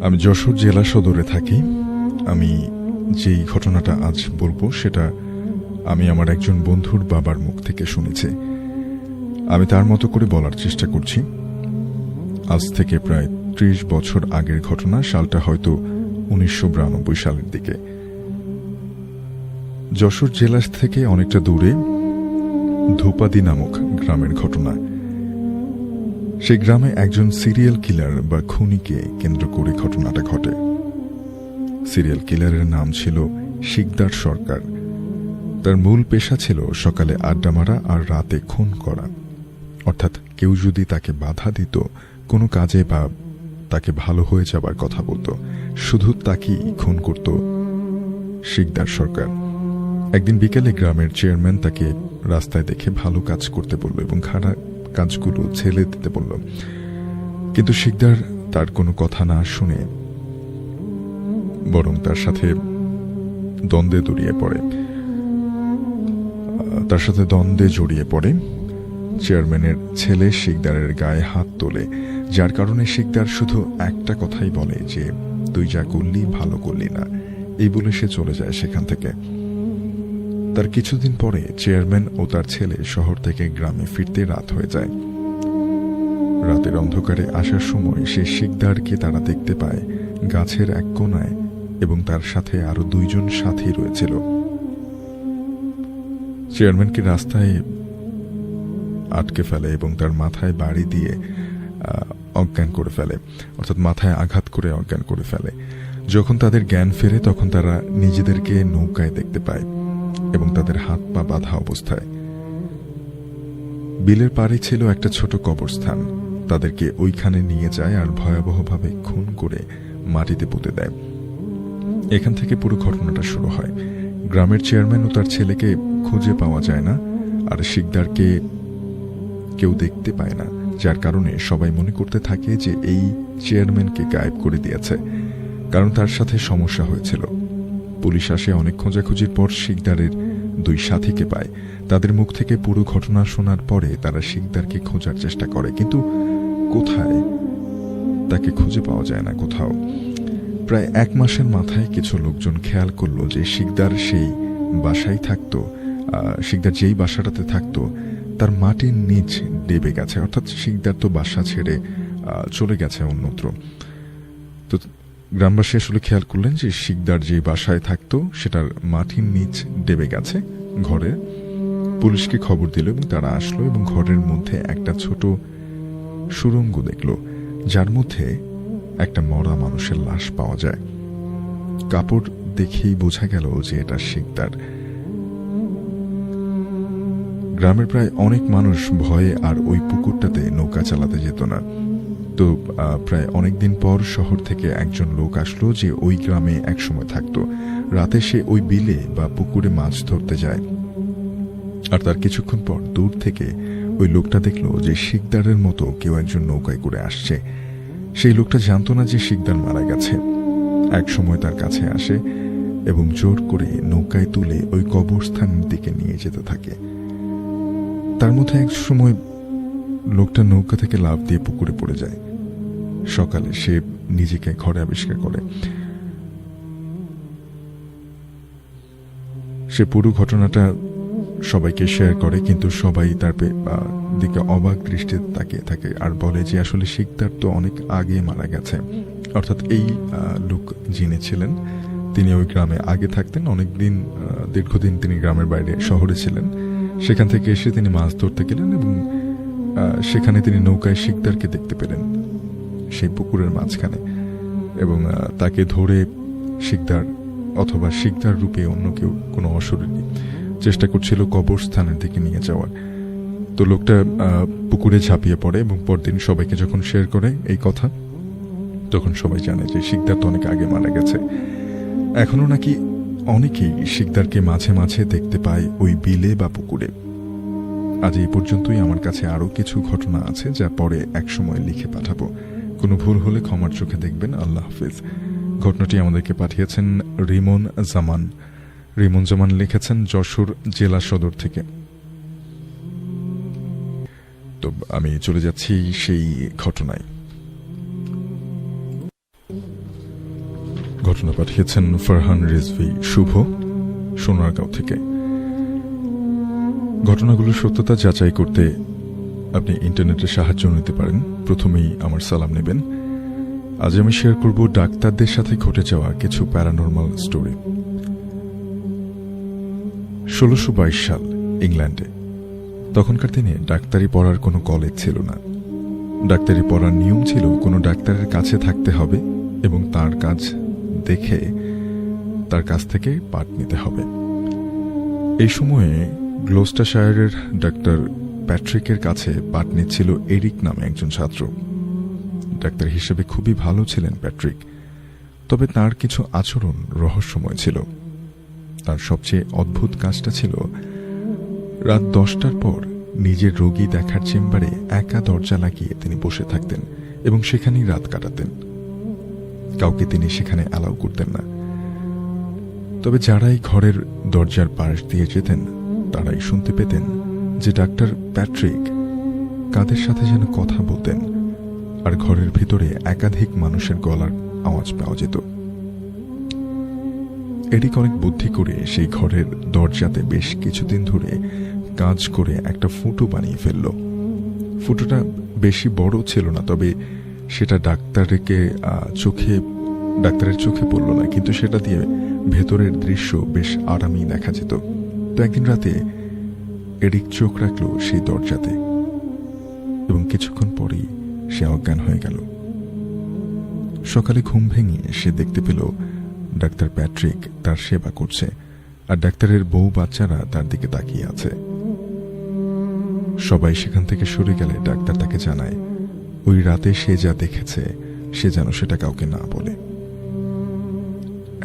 আমি যশোর জেলা সদরে থাকি। আমি যেই ঘটনাটা আজ বলবো সেটা আমি আমার একজন বন্ধুর বাবার মুখ থেকে শুনেছি। আমি তার মতো করে বলার চেষ্টা করছি। আজ থেকে প্রায় ৩০ বছর আগের ঘটনা। সালটা হয়তো ১৯৯২ সালের দিকে। যশোর জেলা থেকে অনেকটা দূরে ধূপাদি নামক গ্রামের ঘটনা। সেই গ্রামে একজন সিরিয়াল কিলার বা খুনিকে কেন্দ্র করে ঘটনাটা ঘটে। সিরিয়াল কিলারের নাম ছিল শিকদার সরকার। তার মূল পেশা ছিল সকালে আড্ডা মারা আর রাতে খুন করা। অর্থাৎ কেউ যদি তাকে বাধা দিত কোনো কাজে বা তাকে ভালো হয়ে যাবার কথা বলতো, শুধু তাকেই খুন করত শিকদার সরকার। একদিন বিকেলে গ্রামের চেয়ারম্যান তাকে রাস্তায় দেখে ভালো কাজ করতে বলল এবং খারাপ কাজগুলো ছেড়ে দিতে বলল। কিন্তু শিকদার তার কোনো কথা না শুনে বরং তার সাথে দ্বন্দ্বে জড়িয়ে পড়ে। চেয়ারম্যানের ছেলে শিকদারের গায়ে হাত তোলে, যার কারণে শিকদার শুধু একটা কথাই বলে যে তুই যা করলি ভালো করলি না, এই বলে সে চলে যায় সেখান থেকে। তার কিছুদিন পরে চেয়ারম্যান ও তার ছেলে শহর থেকে গ্রামে ফিরতে রাত হয়ে যায়। রাতের অন্ধকারে আসার সময় সে শিকদারকে তারা দেখতে পায় গাছের এক কোণায় এবং তার সাথে আরো ২ জন সাথী রয়েছিল। চেয়ারম্যানকে রাস্তায় আটকে ফেলে এবং তার মাথায় বাড়ি দিয়ে অজ্ঞান করে ফেলে, অর্থাৎ মাথায় আঘাত করে অজ্ঞান করে ফেলে। যখন তাদের জ্ঞান ফেরে তখন তারা নিজেদেরকে নৌকায় দেখতে পায় এবং তাদের হাত পা বাঁধা অবস্থায়। বিলের পাড়ে ছিল একটা ছোট কবরস্থান। তাদেরকে ওইখানে নিয়ে যায় আর ভয়াবহভাবে খুন করে মাটিতে পুঁতে দেয়। এখান থেকে পুরো ঘটনাটা শুরু হয়। গ্রামের চেয়ারম্যান ও তার ছেলেকে খুঁজে পাওয়া যায় না, আর শিকদারকে কেউ দেখতে পায় না, যার কারণে সবাই মনে করতে থাকে যে এই চেয়ারম্যানকে গায়েব করে দিয়েছে, কারণ তার সাথে সমস্যা হয়েছিল। পুলিশ আসে। অনেক খোঁজাখুঁজির পর শিকদারের 2 সাথীকে পায়। তাদের মুখ থেকে পুরো ঘটনা শোনার পরে তারা শিকদারকে খোঁজার চেষ্টা করে, কিন্তু কোথায় তাকে খুঁজে পাওয়া যায় না কোথাও। প্রায় 1 মাসের মাথায় কিছু লোকজন খেয়াল করলো যে শিকদার সেই বাসায় থাকতো। শিকদার যেই বাসাটাতে থাকতো তার মাটির নিচ ডেবে গেছে, অর্থাৎ শিকদার তো বাসা ছেড়ে চলে গেছে অন্যত্র। তো গ্রামবাসী আসলে খেয়াল করলেন যে শিকদার যে বাসায় থাকতো সেটার মাটির নিচ ডেবে গেছে ঘরে। পুলিশকে খবর দিল এবং তারা আসলো এবং ঘরের মধ্যে একটা ছোট সুড়ঙ্গ দেখলো, যার মধ্যে একটা মরা মানুষের লাশ পাওয়া যায়। কাপড় দেখেই বোঝা গেল যে এটা শিকদার। গ্রামের প্রায় অনেক মানুষ ভয়ে আর ওই পুকুরটাতে নৌকা চালাতে যেত না। তো প্রায় অনেকদিন পর শহর থেকে একজন লোক আসলো যে ওই গ্রামে একসময় থাকতো। রাতে সে ওই বিলে বা পুকুরে মাছ ধরতে যায়, আর তার কিছুক্ষণ পর দূর থেকে ওই লোকটা দেখলো যে শিকদারের মতো কেউ একজন নৌকায় করে আসছে। সেই লোকটা জানতো না যে শিকদার মারা গেছে। এক সময় তার কাছে আসে এবং জোর করে নৌকায় তুলে ওই কবরস্থানের দিকে নিয়ে যেতে থাকে। তার মধ্যে এক সময় লোকটা নৌকা থেকে লাফ দিয়ে পুকুরে পড়ে যায়। সকালে সে নিজেকে ঘরে আবিষ্কার করে। সে পুরো ঘটনাটা সবাইকে শেয়ার করে, কিন্তু সবাই তার দিকে অবাক দৃষ্টিতে তাকিয়ে থাকে আর বলে যে আসলে শিকদার তো অনেক আগে মারা গেছে। অর্থাৎ এই লোক যিনি ছিলেন তিনি ওই গ্রামে আগে থাকতেন অনেকদিন, দীর্ঘদিন তিনি গ্রামের বাইরে শহরে ছিলেন। সেখান থেকে এসে তিনি মাছ ধরতে গেলেন এবং সেখানে তিনি নৌকায় শিকদারকে দেখতে পেলেন সেই পুকুরের মাঝখানে, এবং তাকে ধরে শিকদার অথবা শিকদার রূপে অন্য কেউ কোনো অশরীরী চেষ্টা করছিল কবরস্থানের দিকে নিয়ে যাওয়ার। তো লোকটা পুকুরে ঝাঁপিয়ে পড়ে এবং পরদিন সবাইকে যখন শেয়ার করে এই কথা, তখন সবাই জানে যে শিকদার তো অনেক আগে মারা গেছে। এখনো নাকি অনেকেই শিকদারকে মাঝে মাঝে দেখতে পায় ওই বিলে বা পুকুরে। আজ এই পর্যন্তই। আমার কাছে আরো কিছু ঘটনা আছে যা পরে একসময় লিখে পাঠাবো। কোনো ভুল হলে ক্ষমার চোখে দেখবেন। আল্লাহ হাফিজ। ঘটনাটি আমাদেরকে পাঠিয়েছেন রিমন জামান। রিমন জামান লিখেছেন যশোর জেলা সদর থেকে। তো আমি চলে যাচ্ছি সেই ঘটনায়। ঘটনা পাঠিয়েছেন ফারহান রিজভী শুভ, সোনারগাঁও থেকে। ঘটনাগুলোর সত্যতা যাচাই করতে আপনি ইন্টারনেটের সাহায্য নিতে পারেন। প্রথমেই আমার সালাম নেবেন। আজ আমি শেয়ার করব ডাক্তারদের সাথে ঘটে যাওয়া কিছু প্যারানর্মাল স্টোরি। 1622 সাল, ইংল্যান্ডে। তখনকার দিনে ডাক্তারি পড়ার কোনো কলেজ ছিল না। ডাক্তারি পড়ার নিয়ম ছিল কোনো ডাক্তারের কাছে থাকতে হবে এবং তার কাজ দেখে তার কাছ থেকে পাঠ নিতে হবে। এই সময়ে গ্লোস্টারশায়ারের ডাক্তার প্যাট্রিকের কাছে পাঠ নিচ্ছিল এরিক নামে একজন ছাত্র। ডাক্তার হিসেবে খুবই ভালো ছিলেন প্যাট্রিক, তবে তার কিছু আচরণ রহস্যময় ছিল। তার সবচেয়ে অদ্ভুত কাজটা ছিল রাত 10টার পর নিজের রোগী দেখার চেম্বারে একা দরজা লাগিয়ে তিনি বসে থাকতেন এবং সেখানেই রাত কাটাতেন। কাউকে তিনি সেখানে অ্যালাউ করতেন না। তবে যারাই ঘরের দরজার পাশ দিয়ে যেতেন তারাই শুনতে পেতেন যে ডাক্তার প্যাট্রিক কাদের সাথে যেন কথা বলতেন, আর ঘরের ভিতরে একাধিক মানুষের গলার আওয়াজ পাওয়া যেত। এরিক অনেক বুদ্ধি করে সেই ঘরের দরজাতে বেশ কিছুদিন ধরে কাজ করে একটা ফুটো বানিয়ে ফেলল। ফুটোটা বেশি বড় ছিল না, তবে সেটা ডাক্তারের চোখে পড়ল না, কিন্তু সেটা দিয়ে ভেতরের দৃশ্য বেশ আরামই দেখা যেত। তো একদিন রাতে এরিক চোখ রাখল সেই দরজাতে এবং কিছুক্ষণ পরেই সে অজ্ঞান হয়ে গেল। সকালে ঘুম ভেঙে সে দেখতে পেল ডাক্তার প্যাট্রিক তার সেবা করছে, আর ডাক্তারের বউ বাচ্চারা তার দিকে তাকিয়ে আছে। সবাই সেখান থেকে সরে গেলে ডাক্তার তাকে জানায় ওই রাতে সে যা দেখেছে সে যেন সেটা কাউকে না বলে।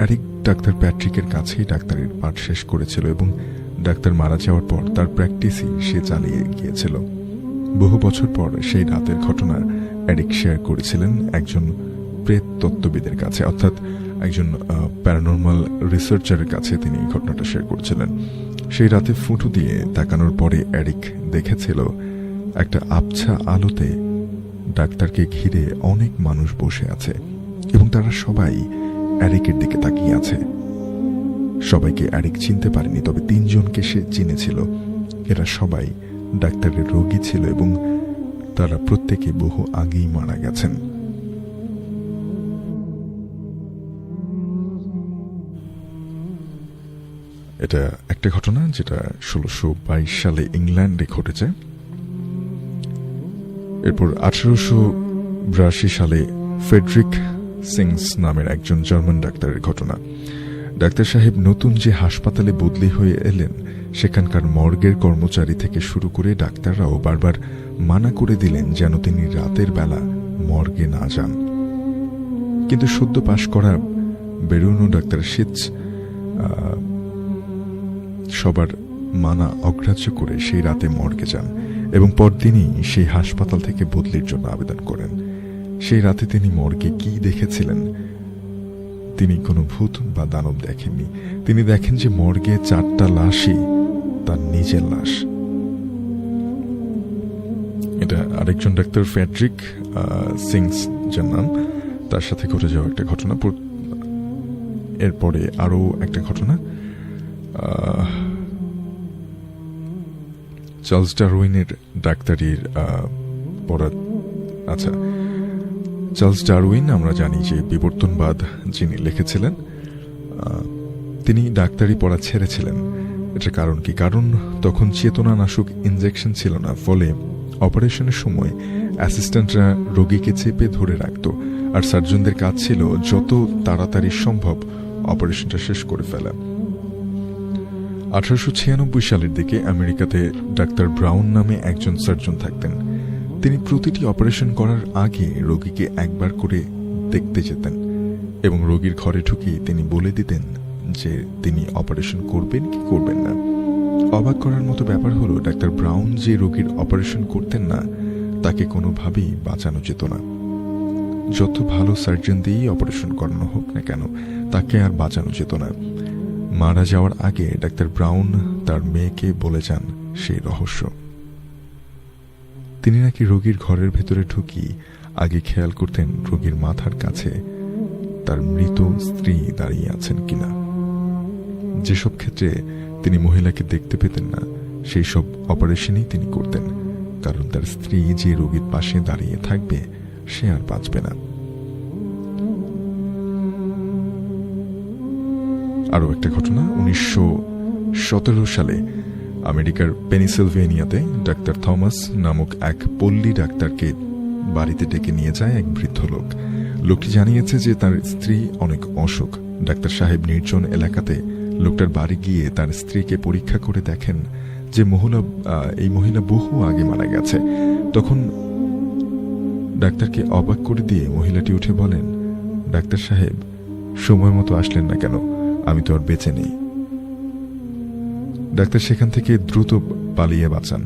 এরিক ডাক্তার প্যাট্রিকের কাছেই ডাক্তারের পাঠ শেষ করেছিল এবং ডাক্তার মারা যাওয়ার পর তার প্র্যাকটিসই সে চালিয়ে গিয়েছিল। বহু বছর পর সেই রাতের ঘটনা এরিক শেয়ার করেছিলেন একজন প্রেত তত্ত্ববিদের কাছে, অর্থাৎ একজন প্যারানর্মাল রিসার্চারের কাছে তিনি এই ঘটনাটা শেয়ার করেছিলেন। সেই রাতে ফুটো দিয়ে তাকানোর পরে এরিক দেখেছিল একটা আবছা আলোতে ডাক্তারকে ঘিরে অনেক মানুষ বসে আছে এবং তারা সবাই এরিকের দিকে তাকিয়ে আছে। সবাইকে এরিক চিনতে পারেনি, তবে 3 জনকে সে চিনেছিল। এরা সবাই ডাক্তারের রোগী ছিল এবং তারা প্রত্যেকে বহু আগেই মারা গেছেন। এটা একটা ঘটনা যেটা 1622 সালে ইংল্যান্ডে ঘটেছে। এরপর 1882 সালে ফ্রেডরিক সিংস নামের একজন জার্মান ডাক্তারের ঘটনা। ডাক্তার সাহেব নতুন যে হাসপাতালে বদলি হয়ে এলেন সেখানকার মর্গের কর্মচারী থেকে শুরু করে ডাক্তাররাও বারবার মানা করে দিলেন যেন তিনি রাতের বেলা মর্গে না যান। কিন্তু সদ্য পাশ করা বেরুনো ডাক্তার শিটস সবার মানা অগ্রাহ্য করে সেই রাতে মর্গে যান এবং পরদিনই সেই হাসপাতাল থেকে বদলির জন্য আবেদন করেন। সেই রাতে তিনি মর্গে কি দেখেছিলেন? তিনি কোনো ভূত বা দানব দেখেননি। তিনি দেখেন যে মর্গে 4টা লাশই তার নিজের লাশ। এটা আরেকজন ডাক্তার ফ্রেডরিক সিংস যার নাম, তার সাথে ঘটে যাওয়া একটা ঘটনা। এরপরে আরো একটা ঘটনা, চার্লস ডারউইনের ডাক্তারির পড়া। আচ্ছা, চার্লস ডারউইন আমরা জানি যে বিবর্তনবাদ যিনি লিখেছিলেন, তিনি ডাক্তারি পড়া ছেড়েছিলেন। এটার কারণ কি? কারণ তখন চেতনানাশক ইনজেকশন ছিল না, ফলে অপারেশনের সময় অ্যাসিস্ট্যান্টরা রোগীকে চেপে ধরে রাখত, আর সার্জনদের কাজ ছিল যত তাড়াতাড়ি সম্ভব অপারেশনটা শেষ করে ফেলা। 1896 সালের দিকে আমেরিকাতে ডাক্তার ব্রাউন নামে একজন সার্জন থাকতেন। তিনি প্রতিটি অপারেশন করার আগে রোগীকে একবার করে দেখতে যেতেন এবং রোগীর ঘরে ঢুকিয়ে তিনি বলে দিতেন যে তিনি অপারেশন করবেন কি করবেন না। অবাক করার মতো ব্যাপার হলো ডাক্তার ব্রাউন যে রোগীর অপারেশন করতেন না তাকে কোনোভাবেই বাঁচানো যেত না। যত ভালো সার্জন দিয়েই অপারেশন করানো হোক না কেন, তাকে আর বাঁচানো যেত না। মারা যাওয়ার আগে ডাক্তার ব্রাউন তার মেয়েকে বলে যান সেই রহস্য। তিনি নাকি রোগীর ঘরের ভেতরে ঢুকি আগে খেয়াল করতেন রোগীর মাথার কাছে তার মৃত স্ত্রী দাঁড়িয়ে আছেন কিনা। যেসব ক্ষেত্রে তিনি মহিলাকে দেখতে পেতেন না, সেই সব অপারেশনই তিনি করতেন, কারণ তার স্ত্রী যে রোগীর পাশে দাঁড়িয়ে থাকবে সে আর বাঁচবে না। আরও একটা ঘটনা, 1917 সালে আমেরিকার পেনিসিলভেনিয়াতে ডাক্তার থমাস নামক এক পল্লী ডাক্তারকে বাড়িতে ডেকে নিয়ে যায় এক বৃদ্ধ লোক। লোকটি জানিয়েছে যে তার স্ত্রী অনেক অসুখ। ডাক্তার সাহেব নির্জন এলাকাতে লোকটার বাড়ি গিয়ে তার স্ত্রীকে পরীক্ষা করে দেখেন যে এই মহিলা বহু আগে মারা গেছে। তখন ডাক্তারকে অবাক করে দিয়ে মহিলাটি উঠে বলেন, ডাক্তার সাহেব, সময় মতো আসলেন না কেন? আমি তো আর বেঁচে নেই। ডাক্তার সেখান থেকে দ্রুত পালিয়ে বাঁচান।